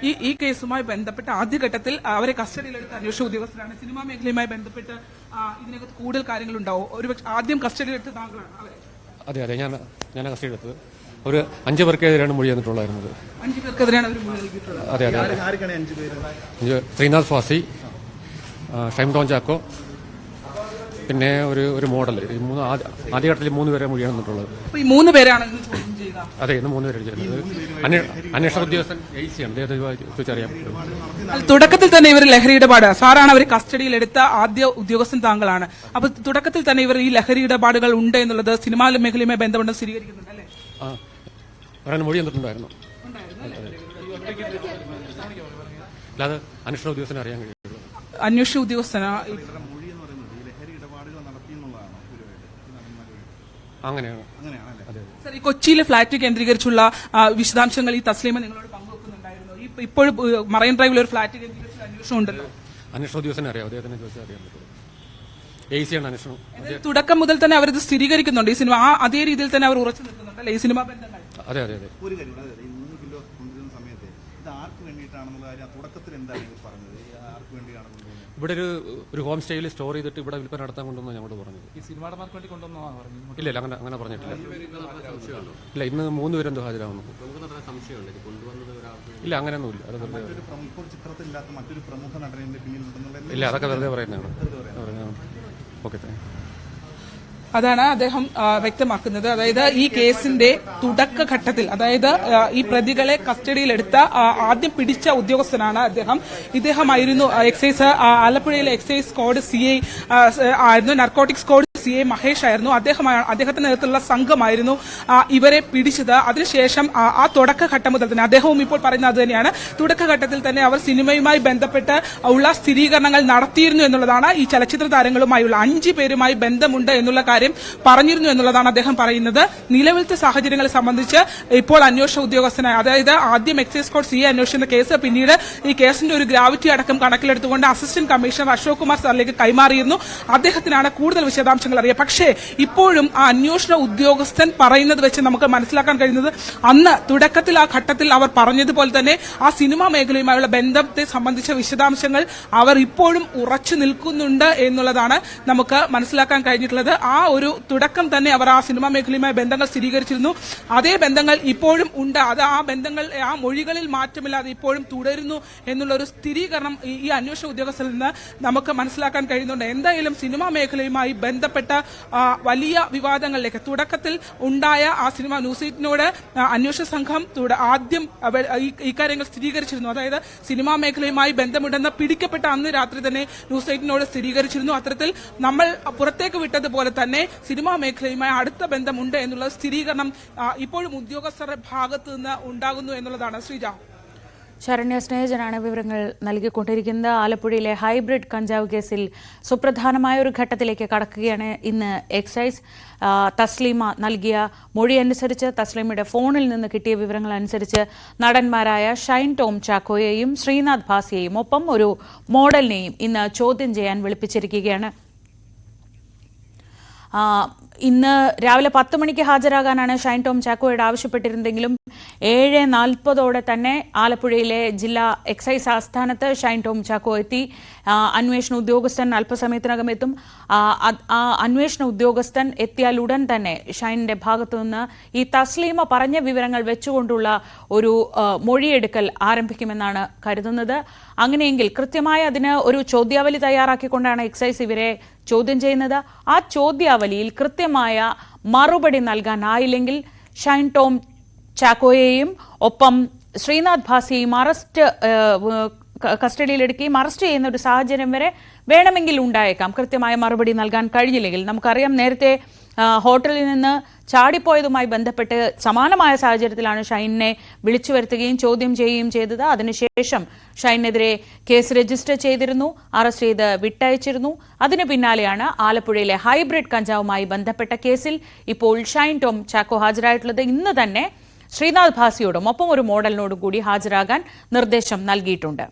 ഈ കേസുമായി ബന്ധപ്പെട്ട് ആദ്യഘട്ടത്തിൽ അവരെ കസ്റ്റഡിയിലെടുത്ത അന്വേഷണ ഉദ്യോഗസ്ഥരാണ്. സിനിമാ മേഖലയുമായി ബന്ധപ്പെട്ട് ഇതിനകത്ത് കൂടുതൽ കാര്യങ്ങളുണ്ടാവും. ഒരുപക്ഷെ ആദ്യം കസ്റ്റഡിയിലെടുത്ത താങ്കളാണ് അവരെ? അതെ അതെ, ഞാൻ കസ്റ്റഡിയിലെടുത്തത്. ഒരു 5 പേർക്കെതിരെയാണ് മൊഴി തന്നിട്ടുള്ളായിരുന്നത്. 5 പേർക്കെതിരെയാണ് അവർ മൊഴി നൽകിയിട്ടുള്ളത്. അതെ അതെ, ശ്രീനാഥ് ഭാസി, ഷൈൻ ടോം ചാക്കോ, പിന്നെ ഒരു മോഡൽ. ആദ്യഘട്ടത്തിൽ 3 പേരെ മൊഴിയാണ് തന്നിട്ടുള്ളത്. ഈ 3 പേരാണ് അതെ, ഇന്ന് 3 പേര് ചെയ്യുന്നത്. അന്വേഷണ ഉദ്യോഗസ്ഥൻ ആണ്, ചോദിച്ചറിയാം. തുടക്കത്തിൽ തന്നെ ഇവർ ലഹരി ഇടപാട് സാറാണ് അവർ കസ്റ്റഡിയിലെടുത്ത ആദ്യ ഉദ്യോഗസ്ഥൻ താങ്കളാണ്. അപ്പൊ തുടക്കത്തിൽ തന്നെ ഇവർ ഈ ലഹരി ഇടപാടുകൾ ഉണ്ട് എന്നുള്ളത് സിനിമാ മേഖലയുമായി ബന്ധപ്പെട്ട് സ്ഥിരീകരിക്കുന്നുണ്ട് അല്ലേ? മൊഴി തന്നിട്ടുണ്ടായിരുന്നു. അല്ലാതെ അന്വേഷണ ഉദ്യോഗസ്ഥനെ അറിയാൻ കഴിയുള്ളൂ. അന്വേഷണ ഉദ്യോഗസ്ഥനാ അങ്ങനെയാണ്. സർ, ഈ കൊച്ചിയിലെ ഫ്ളാറ്റ് കേന്ദ്രീകരിച്ചുള്ള വിശദാംശങ്ങൾ ഈ തസ്ലീമ നിങ്ങളോട് പങ്കുവെക്കുന്നുണ്ടായിരുന്നു. ഇപ്പോൾ മറൈൻ ഡ്രൈവിൽ ഒരു ഫ്ളാറ്റ് കേന്ദ്രീകരിച്ചുള്ള അന്വേഷണം ഉണ്ടല്ലോ. അന്വേഷണ ഉദ്യോഗസ്ഥനെ അറിയാം, അദ്ദേഹത്തിനെ ചോദിച്ചാൽ അറിയാൻ പറ്റും. ആണ് അന്വേഷണം. തുടക്കം മുതൽ തന്നെ അവരത് സ്ഥിരീകരിക്കുന്നുണ്ട്. ഈ സിനിമ അതേ രീതിയിൽ തന്നെ അവർ ഉറച്ചു നിൽക്കുന്നുണ്ടല്ലേ ഈ സിനിമാ ബന്ധങ്ങൾ? അതെ അതെ അതെ. ഒരു കാര്യം, 3 കിലോ കൊണ്ടുവരുന്ന സമയത്ത് ഇത് ആർക്ക് വേണ്ടിയിട്ടാണെന്നുള്ള കാര്യം തുടക്കത്തിൽ എന്താണ് പറഞ്ഞത്? ആർക്ക് വേണ്ടിയാണ് കൊണ്ടുവരുന്നത്? ഇവിടെ ഒരു ഹോം സ്റ്റേയിൽ സ്റ്റോർ ചെയ്തിട്ട് ഇവിടെ വിൽപ്പന നടത്താൻ കൊണ്ടുവന്ന് ഞങ്ങളോട് പറഞ്ഞത്. ഈ സിനിമാടന്മാർക്ക് വേണ്ടി കൊണ്ടുവന്നതാണ് പറഞ്ഞത്? ഇല്ല, അങ്ങനെ പറഞ്ഞിട്ടില്ല. ഇല്ല, ഇന്ന് 3 പേരെന്തോ ഹാജരാകുന്നു. ഇല്ല, അങ്ങനെയൊന്നുമില്ല. ചിത്രത്തിലില്ലാത്ത മറ്റൊരു പ്രമുഖ നടന്റെ പിന്നിലുണ്ടെന്നുള്ള ഇല്ല, അതൊക്കെ വെറുതെ പറയുന്നതാണ്. ഓക്കെ, അതാണ് അദ്ദേഹം വ്യക്തമാക്കുന്നത്. അതായത് ഈ കേസിന്റെ തുടക്കഘട്ടത്തിൽ, അതായത് ഈ പ്രതികളെ കസ്റ്റഡിയിലെടുത്ത ആദ്യം പിടിച്ച ഉദ്യോഗസ്ഥനാണ് അദ്ദേഹം. ഇദ്ദേഹമായിരുന്നു എക്സൈസ് ആലപ്പുഴയിലെ എക്സൈസ് സ്ക്വാഡ് CI ആയിരുന്നു, നർക്കോട്ടിക് സ്ക്വാഡ് CI മഹേഷ് ആയിരുന്നു. അദ്ദേഹത്തിന്റെ നേതൃത്വത്തിലുള്ള സംഘമായിരുന്നു ഇവരെ പിടിച്ചത്. അതിനുശേഷം ആ തുടക്കഘട്ടം മുതൽ തന്നെ അദ്ദേഹവും ഇപ്പോൾ പറയുന്നത് അത് തന്നെയാണ്. തുടക്കഘട്ടത്തിൽ തന്നെ അവർ സിനിമയുമായി ബന്ധപ്പെട്ട് ഉള്ള സ്ഥിരീകരണങ്ങൾ നടത്തിയിരുന്നു എന്നുള്ളതാണ്. ഈ ചലച്ചിത്ര താരങ്ങളുമായുള്ള 5 പേരുമായി ബന്ധമുണ്ട് എന്നുള്ള കാര്യം പറഞ്ഞിരുന്നു എന്നുള്ളതാണ് അദ്ദേഹം പറയുന്നത്. നിലവിലത്തെ സാഹചര്യങ്ങളെ സംബന്ധിച്ച് ഇപ്പോൾ അന്വേഷണ ഉദ്യോഗസ്ഥനായ, അതായത് ആദ്യം എക്സൈസ് സ്ക്വാഡ് CI അന്വേഷിക്കുന്ന കേസ്, പിന്നീട് ഈ കേസിന്റെ ഒരു ഗ്രാവിറ്റി അടക്കം കണക്കിലെടുത്തുകൊണ്ട് അസിസ്റ്റന്റ് കമ്മീഷണർ അശോക് കുമാർ സാറിലേക്ക് കൈമാറിയിരുന്നു. അദ്ദേഹത്തിനാണ് കൂടുതൽ വിശദാംശങ്ങൾ അറിയാം. പക്ഷേ ഇപ്പോഴും ആ അന്വേഷണ ഉദ്യോഗസ്ഥൻ പറയുന്നത് വെച്ച് നമുക്ക് മനസ്സിലാക്കാൻ കഴിയുന്നത് അന്ന് തുടക്കത്തിൽ ആ ഘട്ടത്തിൽ അവർ പറഞ്ഞതുപോലെ തന്നെ ആ സിനിമാ മേഖലയുമായുള്ള ബന്ധത്തെ സംബന്ധിച്ച വിശദാംശങ്ങൾ അവർ ഇപ്പോഴും ഉറച്ചു നിൽക്കുന്നുണ്ട് എന്നുള്ളതാണ് നമുക്ക് മനസ്സിലാക്കാൻ കഴിഞ്ഞിട്ടുള്ളത്. ആ ഒരു തുടക്കം തന്നെ അവർ ആ സിനിമാ മേഖലയുമായി ബന്ധങ്ങൾ സ്ഥിരീകരിച്ചിരുന്നു. അതേ ബന്ധങ്ങൾ ഇപ്പോഴും ഉണ്ട്. അത് ആ ബന്ധങ്ങൾ ആ മൊഴികളിൽ മാറ്റമില്ലാതെ ഇപ്പോഴും തുടരുന്നു എന്നുള്ള ഒരു സ്ഥിരീകരണം ഈ അന്വേഷണ ഉദ്യോഗസ്ഥരിൽ നിന്ന് നമുക്ക് മനസ്സിലാക്കാൻ കഴിയുന്നുണ്ട്. എന്തായാലും സിനിമാ മേഖലയുമായി ബന്ധപ്പെട്ട വലിയ വിവാദങ്ങളിലേക്ക് തുടക്കത്തിൽ ഉണ്ടായ ആ സിനിമ ന്യൂസ് 8നോട് അന്വേഷണ സംഘം ആദ്യം ഇക്കാര്യങ്ങൾ സ്ഥിരീകരിച്ചിരുന്നു. അതായത് സിനിമാ മേഖലയുമായി ബന്ധമുണ്ടെന്ന് പിടിക്കപ്പെട്ട അന്ന് രാത്രി തന്നെ ന്യൂസ് 8നോട് സ്ഥിരീകരിച്ചിരുന്നു. അത്തരത്തിൽ നമ്മൾ പുറത്തേക്ക് വിട്ടതുപോലെ തന്നെ സിനിമാ മേഖലയുമായി അടുത്ത ബന്ധമുണ്ട് എന്നുള്ള സ്ഥിരീകരണം ഇപ്പോഴും ഉദ്യോഗസ്ഥരുടെ ഭാഗത്തു നിന്ന് ഉണ്ടാകുന്നു എന്നുള്ളതാണ്. ശ്രീജ, ശരണ്യ സ്നേഹജനാണ് വിവരങ്ങൾ നൽകിക്കൊണ്ടിരിക്കുന്നത്. ആലപ്പുഴയിലെ ഹൈബ്രിഡ് കഞ്ചാവ് കേസിൽ സുപ്രധാനമായ ഒരു ഘട്ടത്തിലേക്ക് കടക്കുകയാണ് ഇന്ന് എക്സൈസ്. തസ്ലീമ നൽകിയ മൊഴി അനുസരിച്ച്, തസ്ലീമയുടെ ഫോണിൽ നിന്ന് കിട്ടിയ വിവരങ്ങൾ അനുസരിച്ച് നടന്മാരായ ഷൈൻ ടോം ചാക്കോയെയും ശ്രീനാഥ് ഭാസിയെയും ഒപ്പം ഒരു മോഡലിനെയും ഇന്ന് ചോദ്യം ചെയ്യാൻ വിളിപ്പിച്ചിരിക്കുകയാണ്. ഇന്ന് രാവിലെ 10 മണിക്ക് ഹാജരാകാനാണ് ഷൈൻ ടോം ചാക്കോയോട് ആവശ്യപ്പെട്ടിരുന്നെങ്കിലും 7:40 തന്നെ ആലപ്പുഴയിലെ ജില്ലാ എക്സൈസ് ആസ്ഥാനത്ത് ഷൈൻ ടോം ചാക്കോ എത്തി. അന്വേഷണ ഉദ്യോഗസ്ഥൻ അല്പസമയത്തിനകം എത്തും. അന്വേഷണ ഉദ്യോഗസ്ഥൻ എത്തിയാൽ ഉടൻ തന്നെ ഷൈനിന്റെ ഭാഗത്തുനിന്ന് ഈ തസ്ലീമ പറഞ്ഞ വിവരങ്ങൾ വെച്ചുകൊണ്ടുള്ള ഒരു മൊഴിയെടുക്കൽ ആരംഭിക്കുമെന്നാണ് കരുതുന്നത്. അങ്ങനെയെങ്കിൽ കൃത്യമായി അതിന് ഒരു ചോദ്യാവലി തയ്യാറാക്കിക്കൊണ്ടാണ് എക്സൈസ് ഇവരെ ചോദ്യം ചെയ്യുന്നത്. ആ ചോദ്യാവലിയിൽ കൃത്യമായ മറുപടി നൽകാനായില്ലെങ്കിൽ ഷൈൻ ടോം ചാക്കോയെയും ഒപ്പം ശ്രീനാഥ് ഭാസിയെയും കസ്റ്റഡിയിലെടുക്കുകയും അറസ്റ്റ് ചെയ്യുന്ന ഒരു സാഹചര്യം വരെ വേണമെങ്കിൽ ഉണ്ടായേക്കാം. കൃത്യമായ മറുപടി നൽകാൻ കഴിഞ്ഞില്ലെങ്കിൽ, നമുക്കറിയാം നേരത്തെ ഹോട്ടലിൽ നിന്ന് ചാടിപ്പോയതുമായി ബന്ധപ്പെട്ട് സമാനമായ സാഹചര്യത്തിലാണ് ഷൈനിനെ വിളിച്ചു വരുത്തുകയും ചോദ്യം ചെയ്യുകയും ചെയ്തത്. അതിനുശേഷം ഷൈനെതിരെ കേസ് രജിസ്റ്റർ ചെയ്തിരുന്നു, അറസ്റ്റ് ചെയ്ത് വിട്ടയച്ചിരുന്നു. അതിനു പിന്നാലെയാണ് ആലപ്പുഴയിലെ ഹൈബ്രിഡ് കഞ്ചാവുമായി ബന്ധപ്പെട്ട കേസിൽ ഇപ്പോൾ ഷൈൻ ടോം ചാക്കോ ഹാജരായിട്ടുള്ളത്. ഇന്ന് തന്നെ ശ്രീനാഥ് ഭാസിയോടും ഒപ്പം ഒരു മോഡലിനോടും കൂടി ഹാജരാകാൻ നിർദ്ദേശം നൽകിയിട്ടുണ്ട്.